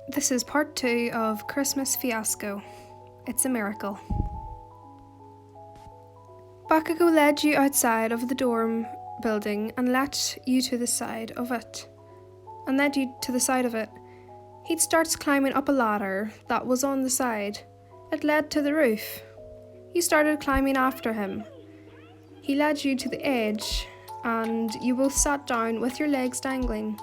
This is part 2 of Christmas Fiasco. It's a miracle. Bakugou led you outside of the dorm building and led you to the side of it. He starts climbing up a ladder that was on the side. It led to the roof. You started climbing after him. He led you to the edge, and you both sat down with your legs dangling.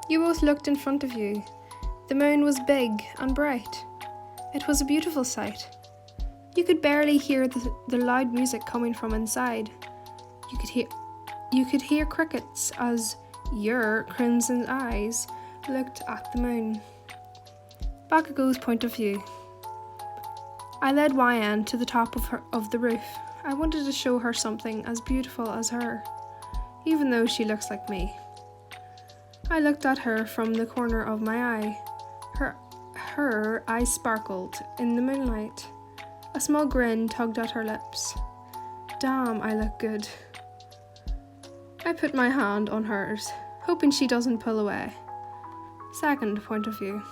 You both looked in front of you. The moon was big and bright. It was a beautiful sight. You could barely hear the loud music coming from inside. You could hear crickets as your crimson eyes looked at the moon. Bakugou's point of view. I led YN to the top of the roof. I wanted to show her something as beautiful as her, even though she looks like me. I looked at her from the corner of my eye. Her eyes sparkled in the moonlight. A small grin tugged at her lips. Damn, I look good. I put my hand on hers, hoping she doesn't pull away. Second point of view.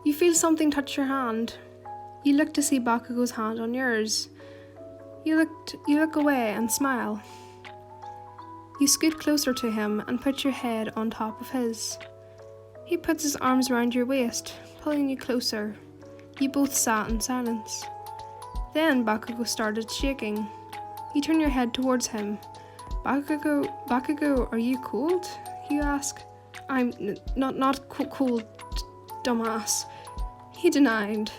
You feel something touch your hand. You look to see Bakugou's hand on yours. You look away and smile. You scoot closer to him and put your head on top of his. He puts his arms around your waist, pulling you closer. You both sat in silence. Then Bakugou started shaking. You turn your head towards him. Bakugou, are you cold? You ask. I'm not cold, dumbass. He denied.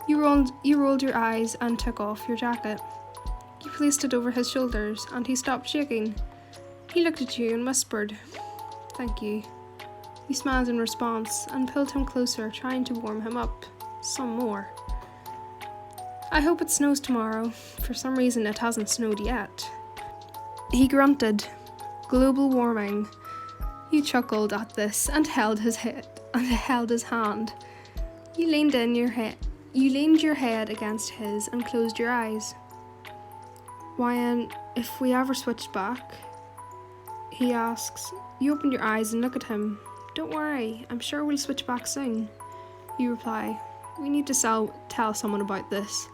You rolled your eyes and took off your jacket. You placed it over his shoulders, and he stopped shaking. He looked at you and whispered, "Thank you." You smiled in response and pulled him closer, trying to warm him up some more. I hope it snows tomorrow. For some reason it hasn't snowed yet. He grunted. Global warming. You chuckled at this and held his hand. You leaned your head against his and closed your eyes. YN, if we ever switch back? He asks. You open your eyes and look at him. Don't worry, I'm sure we'll switch back soon. You reply, we need to tell someone about this.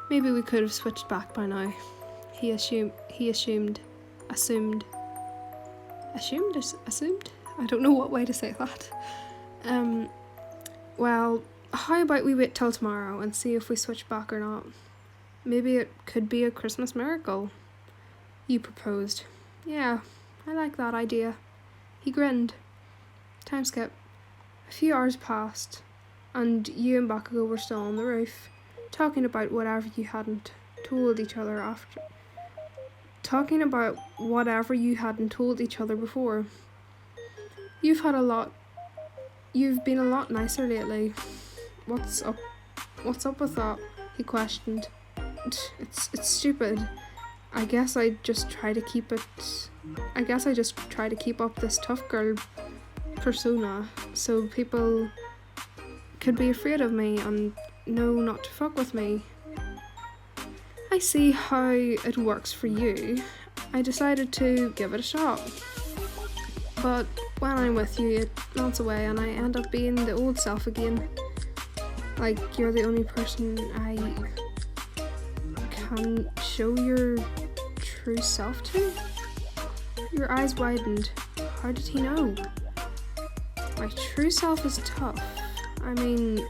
Maybe we could have switched back by now. He assumed? I don't know what way to say that. Well, how about we wait till tomorrow and see if we switch back or not? Maybe it could be a Christmas miracle. You proposed. Yeah, I like that idea. He grinned. Time skip. A few hours passed, and you and Bakugou were still on the roof, talking about whatever you hadn't told each other before. You've been a lot nicer lately. What's up with that? He questioned. It's stupid. I guess I just try to keep up this tough girl persona so people could be afraid of me and know not to fuck with me. I see how it works for you. I decided to give it a shot. But when I'm with you, it melts away and I end up being the old self again. Like you're the only person I can show your true self to? Your eyes widened. How did he know? My true self is tough. I mean,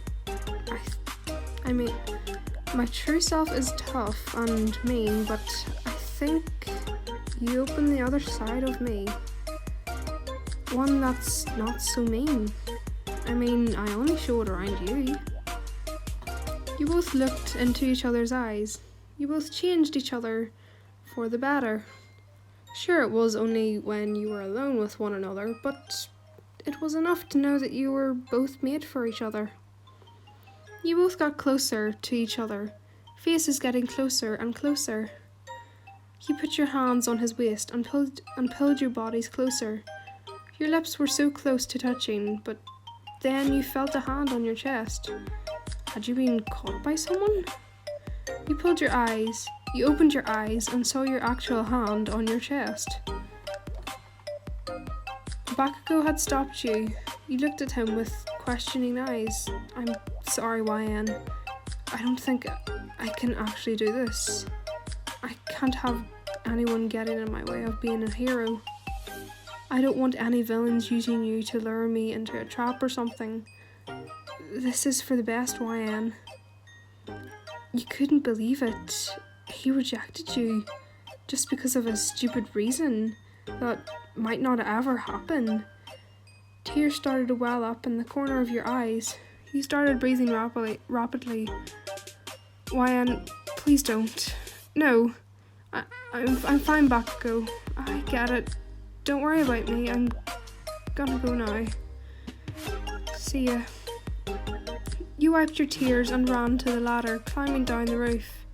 my true self is tough and mean, but I think you open the other side of me. One that's not so mean. I mean, I only show it around you. You both looked into each other's eyes. You both changed each other for the better. Sure, it was only when you were alone with one another, but it was enough to know that you were both made for each other. You both got closer to each other, faces getting closer and closer. You put your hands on his waist and pulled your bodies closer. Your lips were so close to touching, but then you felt a hand on your chest. Had you been caught by someone? You opened your eyes and saw your actual hand on your chest. Bakugou had stopped you. You looked at him with questioning eyes. I'm sorry, YN. I don't think I can actually do this. I can't have anyone getting in my way of being a hero. I don't want any villains using you to lure me into a trap or something. This is for the best, YN. You couldn't believe it. He rejected you just because of a stupid reason that might not ever happen. Tears started to well up in the corner of your eyes. You started breathing rapidly. YN, please don't. No. I'm fine, Bakugou. I get it. Don't worry about me. I'm gonna go now. See ya. You wiped your tears and ran to the ladder, climbing down the roof.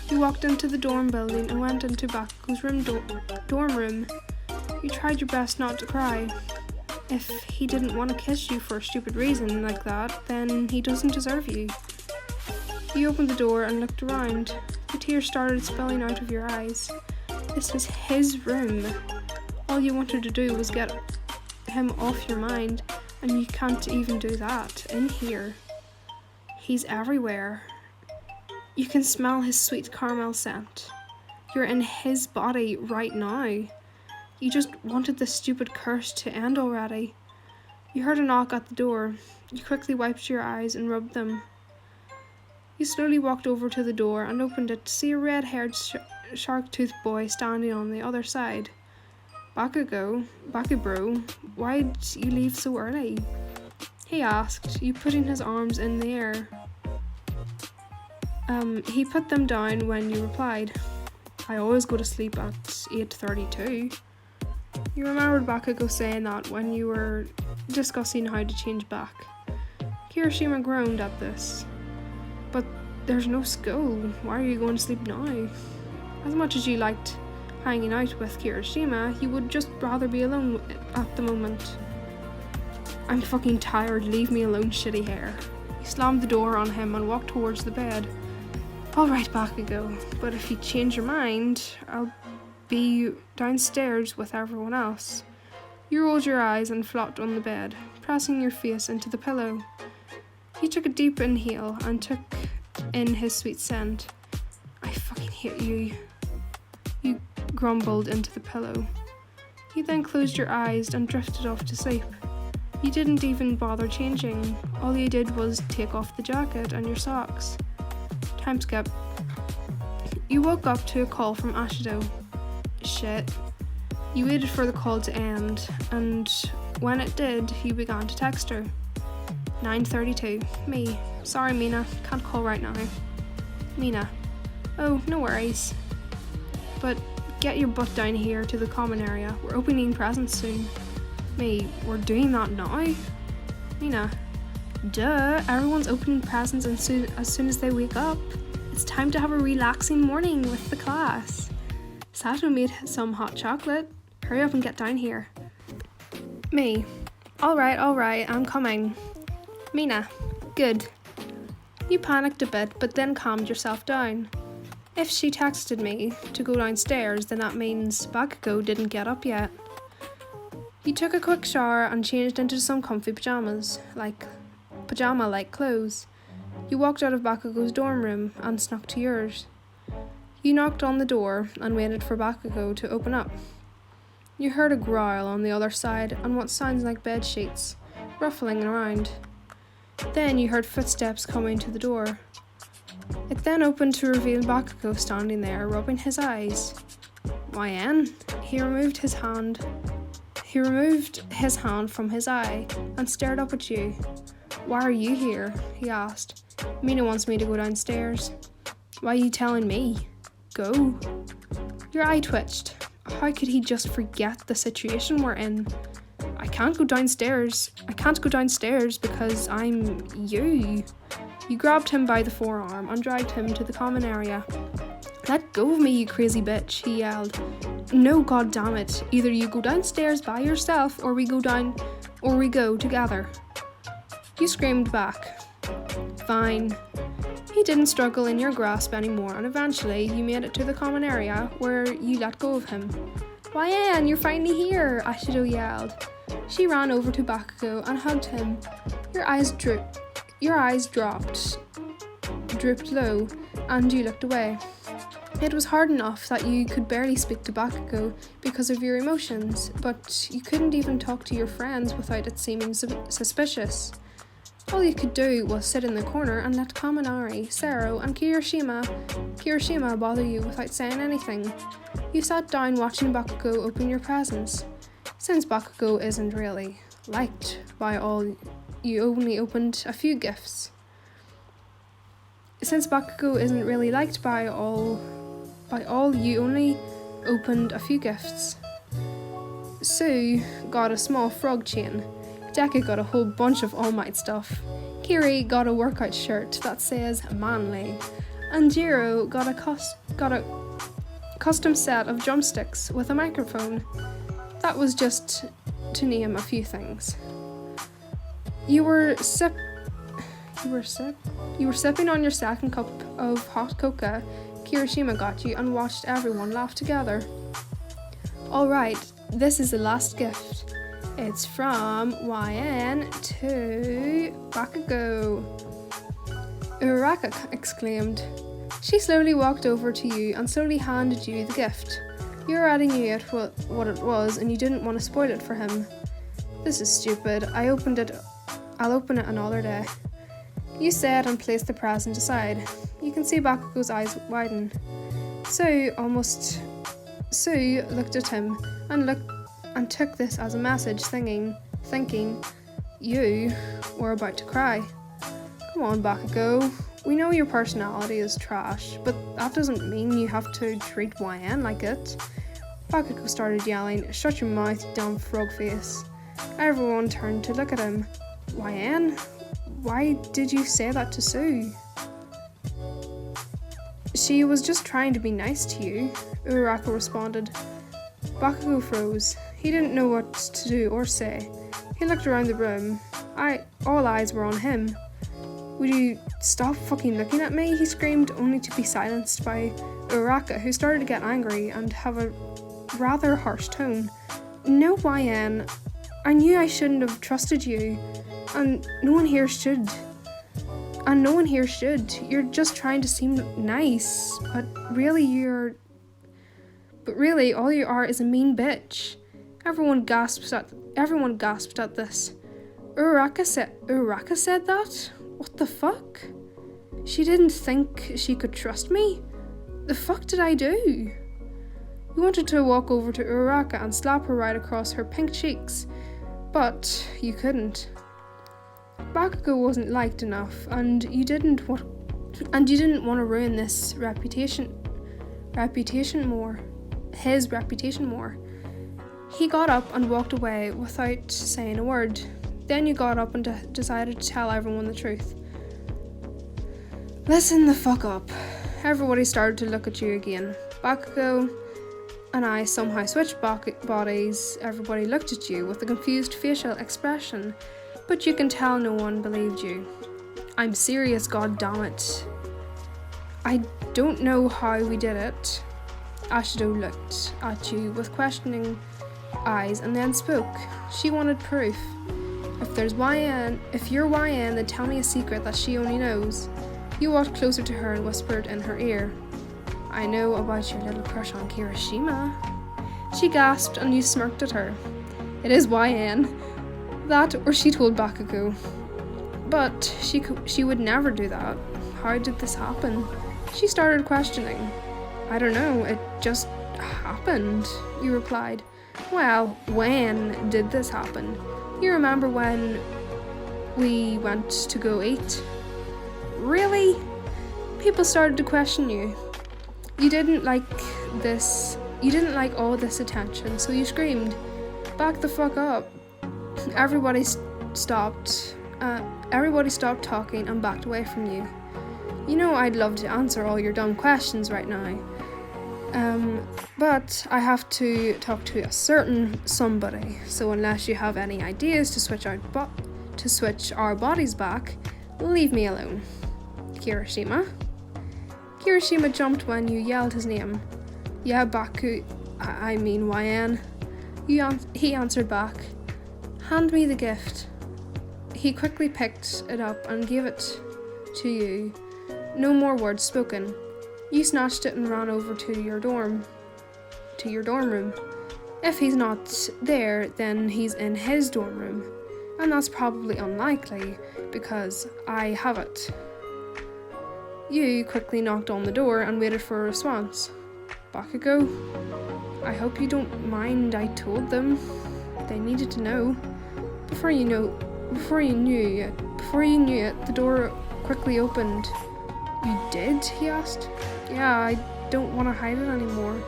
You walked into the dorm building and went into Bakugou's dorm room. You tried your best not to cry. If he didn't want to kiss you for a stupid reason like that, then he doesn't deserve you. You opened the door and looked around. The tears started spilling out of your eyes. This is his room. All you wanted to do was get him off your mind, and you can't even do that in here. He's everywhere. You can smell his sweet caramel scent. You're in his body right now. You just wanted this stupid curse to end already. You heard a knock at the door. You quickly wiped your eyes and rubbed them. You slowly walked over to the door and opened it to see a red-haired shark-toothed boy standing on the other side. Bakugou, why'd you leave so early? He asked, you putting his arms in the air. He put them down when you replied, I always go to sleep at 8:32. You remembered Bakugou saying that when you were discussing how to change back. Kirishima groaned at this. But there's no school. Why are you going to sleep now? As much as you liked hanging out with Kirishima, you would just rather be alone at the moment. I'm fucking tired, leave me alone, shitty hair. You slammed the door on him and walked towards the bed. Alright, Bakugou, but if you change your mind, I'll be downstairs with everyone else. You rolled your eyes and flopped on the bed, pressing your face into the pillow. He took a deep inhale and took in his sweet scent. I fucking hate you. You grumbled into the pillow. You then closed your eyes and drifted off to sleep. You didn't even bother changing. All you did was take off the jacket and your socks. Time skip. You woke up to a call from Ashido. Shit. You waited for the call to end, and when it did, you began to text her. 9:32. Me. Sorry, Mina. Can't call right now. Mina. Oh, no worries. But get your butt down here to the common area. We're opening presents soon. Me. We're doing that now? Mina. Duh. Everyone's opening presents as soon as they wake up. It's time to have a relaxing morning with the class. Sato made some hot chocolate. Hurry up and get down here. Me. Alright, I'm coming. Mina. Good. You panicked a bit, but then calmed yourself down. If she texted me to go downstairs, then that means Bakugou didn't get up yet. You took a quick shower and changed into some comfy pajama-like clothes. You walked out of Bakugou's dorm room and snuck to yours. You knocked on the door and waited for Bakugou to open up. You heard a growl on the other side and what sounds like bed sheets ruffling around. Then you heard footsteps coming to the door. It then opened to reveal Bakugou standing there, rubbing his eyes. YN? He removed his hand from his eye and stared up at you. Why are you here? He asked. Mina wants me to go downstairs. Why are you telling me? Go. Your eye twitched. How could he just forget the situation we're in? I can't go downstairs because I'm you. You grabbed him by the forearm and dragged him to the common area. Let go of me, you crazy bitch, he yelled. No, goddammit. Either you go downstairs by yourself or we go together. You screamed back. Fine. He didn't struggle in your grasp anymore, and eventually you made it to the common area where you let go of him. YN, you're finally here, Ashido yelled. She ran over to Bakugou and hugged him. Your eyes drooped low, and you looked away. It was hard enough that you could barely speak to Bakugou because of your emotions, but you couldn't even talk to your friends without it seeming suspicious. All you could do was sit in the corner and let Kaminari, Sero, and Kirishima bother you without saying anything. You sat down watching Bakugou open your presents. Since Bakugou isn't really liked by all, you only opened a few gifts. Since Bakugou isn't really liked by all, you only opened a few gifts. Sue got a small frog chain. Deka got a whole bunch of All Might stuff. Kiri got a workout shirt that says manly. And Jiro got a custom set of drumsticks with a microphone. That was just to name a few things. You were sipping on your second cup of hot cocoa Kirishima got you and watched everyone laugh together. Alright, this is the last gift. It's from YN to Bakugou. Uraraka exclaimed. She slowly walked over to you and slowly handed you the gift. You already knew what it was and you didn't want to spoil it for him. This is stupid. I'll open it another day. You said and placed the present aside. You can see Bakugou's eyes widen. Sue looked at him and took this as a message, thinking you were about to cry. Come on, Bakugou. We know your personality is trash, but that doesn't mean you have to treat YN like it. Bakugou started yelling, "Shut your mouth, you dumb frog face." Everyone turned to look at him. YN? Why did you say that to Sue? She was just trying to be nice to you, Uraraka responded. Bakugou froze. He didn't know what to do or say. He looked around the room. All eyes were on him. Would you stop fucking looking at me? He screamed, only to be silenced by Uraraka, who started to get angry and have a rather harsh tone. No, YN. I knew I shouldn't have trusted you. And no one here should. You're just trying to seem nice, but really all you are is a mean bitch. Everyone gasped at this. Uraraka said that? What the fuck? She didn't think she could trust me? The fuck did I do? You wanted to walk over to Uraraka and slap her right across her pink cheeks, but you couldn't. Bakugou wasn't liked enough, and you didn't want to ruin his reputation more. He got up and walked away without saying a word. Then you got up and decided to tell everyone the truth. Listen the fuck up. Everybody started to look at you again. Bakugou and I somehow switched bodies. Everybody looked at you with a confused facial expression, but you can tell no one believed you. I'm serious, goddammit. I don't know how we did it. Ashido looked at you with questioning eyes and then spoke. She wanted proof. If you're YN, then tell me a secret that she only knows. You walked closer to her and whispered in her ear. I know about your little crush on Kirishima. She gasped and you smirked at her. It is YN. That or she told Bakugou. But she would never do that. How did this happen? She started questioning. I don't know, it just happened, you replied. Well, when did this happen? You remember when we went to go eat? Really? People started to question you. You didn't like all this attention, so you screamed, "Back the fuck up." Everybody stopped talking and backed away from you. You know I'd love to answer all your dumb questions right now. But I have to talk to a certain somebody, so unless you have any ideas to switch our bodies back, leave me alone. Kirishima? Kirishima jumped when you yelled his name. Yeah, I mean, YN. He answered back. Hand me the gift. He quickly picked it up and gave it to you. No more words spoken. You snatched it and ran over to your dorm room. If he's not there, then he's in his dorm room. And that's probably unlikely, because I have it. You quickly knocked on the door and waited for a response. Bakugou, I hope you don't mind I told them. They needed to know. Before you knew it, the door quickly opened. You did? He asked. Yeah, I don't want to hide it anymore.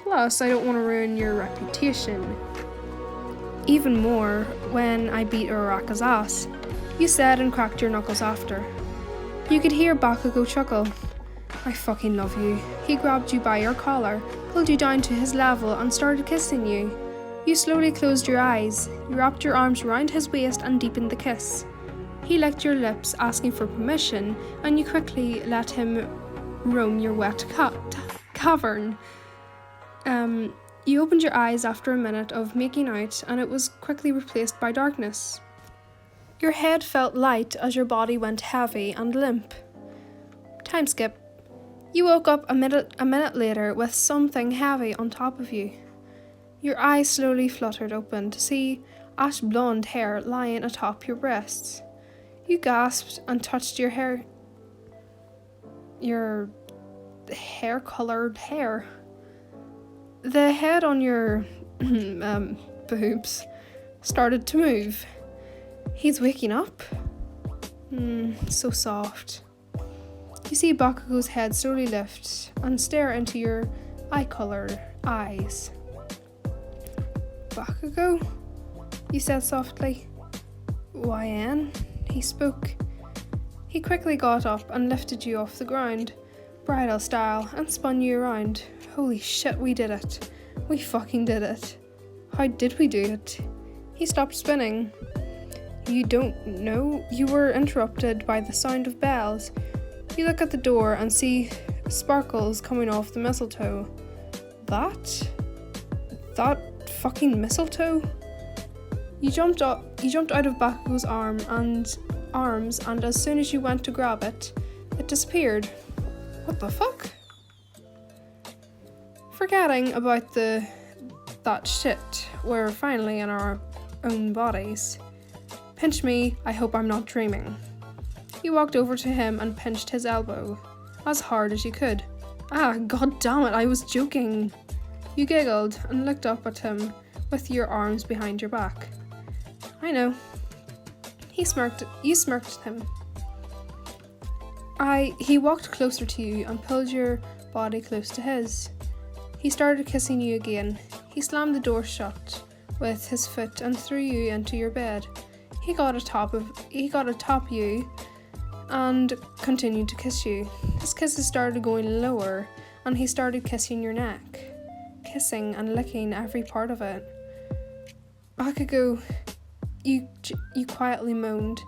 Plus, I don't want to ruin your reputation. Even more when I beat Uraraka's ass, you said and cracked your knuckles after. You could hear Bakugou chuckle. I fucking love you. He grabbed you by your collar, pulled you down to his level and started kissing you. You slowly closed your eyes. You wrapped your arms around his waist and deepened the kiss. He licked your lips, asking for permission, and you quickly let him roam your wet cavern. You opened your eyes after a minute of making out, and it was quickly replaced by darkness. Your head felt light as your body went heavy and limp. Time skip. You woke up a minute later with something heavy on top of you. Your eyes slowly fluttered open to see ash blonde hair lying atop your breasts. You gasped and touched your hair-coloured hair. The head on your boobs started to move. He's waking up. So soft. You see Bakugou's head slowly lift and stare into your eye-coloured eyes. Bakugou? You said softly. YN? He spoke. He quickly got up and lifted you off the ground, bridal style, and spun you around. Holy shit, we did it. We fucking did it. How did we do it? He stopped spinning. You don't know? You were interrupted by the sound of bells. You look at the door and see sparkles coming off the mistletoe. That fucking mistletoe? You jumped out of Bakugou's arms, and as soon as you went to grab it, it disappeared. What the fuck? Forgetting about that shit, we're finally in our own bodies. Pinch me, I hope I'm not dreaming. You walked over to him and pinched his elbow, as hard as you could. Ah, god damn it, I was joking. You giggled and looked up at him with your arms behind your back. I know. You smirked at him. He walked closer to you and pulled your body close to his. He started kissing you again. He slammed the door shut with his foot and threw you into your bed. He got atop you and continued to kiss you. His kisses started going lower, and he started kissing your neck, kissing and licking every part of it. Bakugou, you quietly moaned.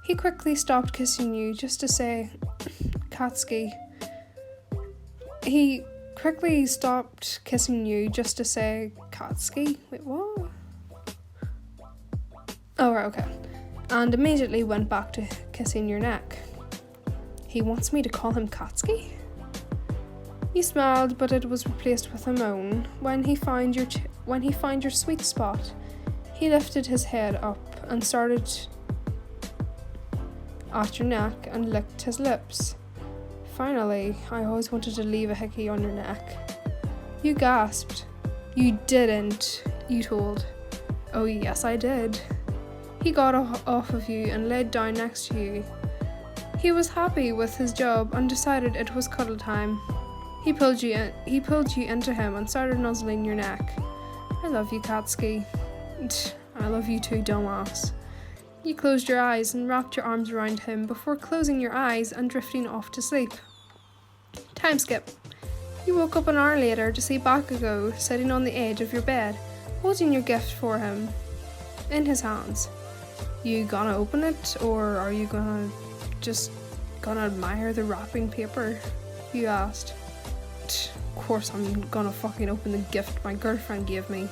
He quickly stopped kissing you just to say, Katsuki. He quickly stopped kissing you just to say, Katsuki? Wait, what? Oh, right, okay. And immediately went back to kissing your neck. He wants me to call him Katsuki? You smiled, but it was replaced with a moan. When he found your sweet spot, he lifted his head up and started at your neck and licked his lips. Finally, I always wanted to leave a hickey on your neck. You gasped. You didn't, you told. Oh yes, I did. He got off of you and laid down next to you. He was happy with his job and decided it was cuddle time. He pulled you into him and started nuzzling your neck. I love you, Katsuki. I love you too, dumbass. You closed your eyes and wrapped your arms around him before closing your eyes and drifting off to sleep. Time skip. You woke up an hour later to see Bakugou sitting on the edge of your bed, holding your gift for him in his hands. You gonna open it, or are you gonna admire the wrapping paper? You asked. course I'm gonna fucking open the gift my girlfriend gave me.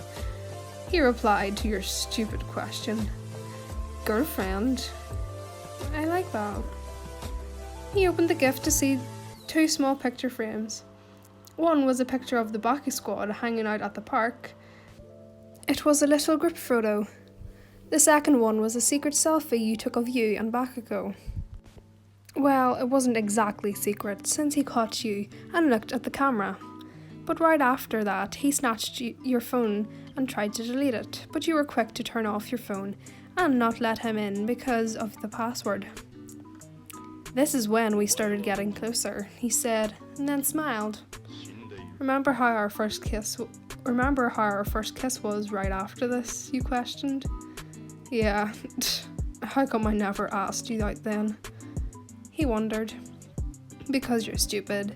He replied to your stupid question. Girlfriend? I like that. He opened the gift to see 2 small picture frames. One was a picture of the Bakugou squad hanging out at the park. It was a little group photo. The second one was a secret selfie you took of you and Bakugou. Well, it wasn't exactly secret since he caught you and looked at the camera. But right after that, he snatched your phone and tried to delete it, but you were quick to turn off your phone and not let him in because of the password. This is when we started getting closer, he said, and then smiled. Remember how our first kiss was right after this, you questioned? Yeah, how come I never asked you out then? He wondered. Because you're stupid.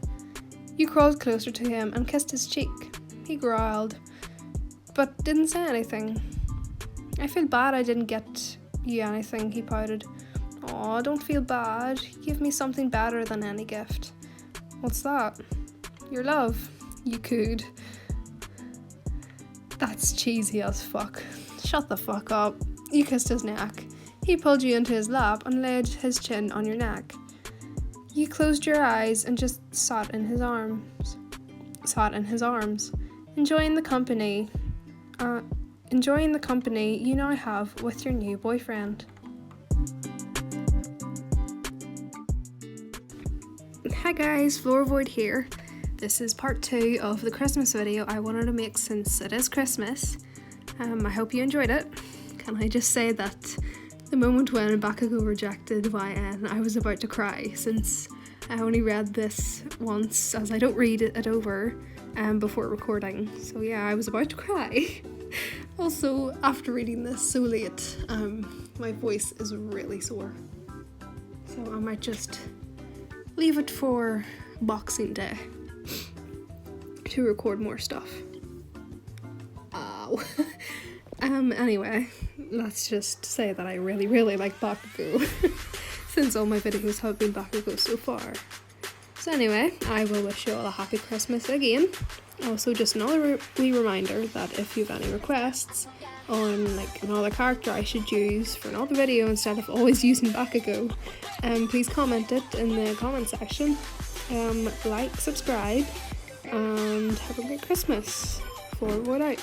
You crawled closer to him and kissed his cheek. He growled, but didn't say anything. I feel bad I didn't get you anything, he pouted. Aw, don't feel bad. Give me something better than any gift. What's that? Your love. You cooed. That's cheesy as fuck. Shut the fuck up. You kissed his neck. He pulled you into his lap and laid his chin on your neck. You closed your eyes and just sat in his arms, enjoying the company you now have with your new boyfriend. Hi guys, Flora Void here. This is part 2 of the Christmas video I wanted to make since it is Christmas. I hope you enjoyed it. Can I just say that the moment when Bakugou rejected YN, I was about to cry since I only read this once as I don't read it over before recording. So yeah, I was about to cry. Also, after reading this so late, my voice is really sore. So I might just leave it for Boxing Day to record more stuff. Ow. Anyway, let's just say that I really, really like Bakugou since all my videos have been Bakugou so far. So anyway, I will wish you all a happy Christmas again. Also, just another wee reminder that if you have any requests on like another character I should use for another video instead of always using Bakugou, please comment it in the comment section. Like, subscribe, and have a great Christmas. Forward out.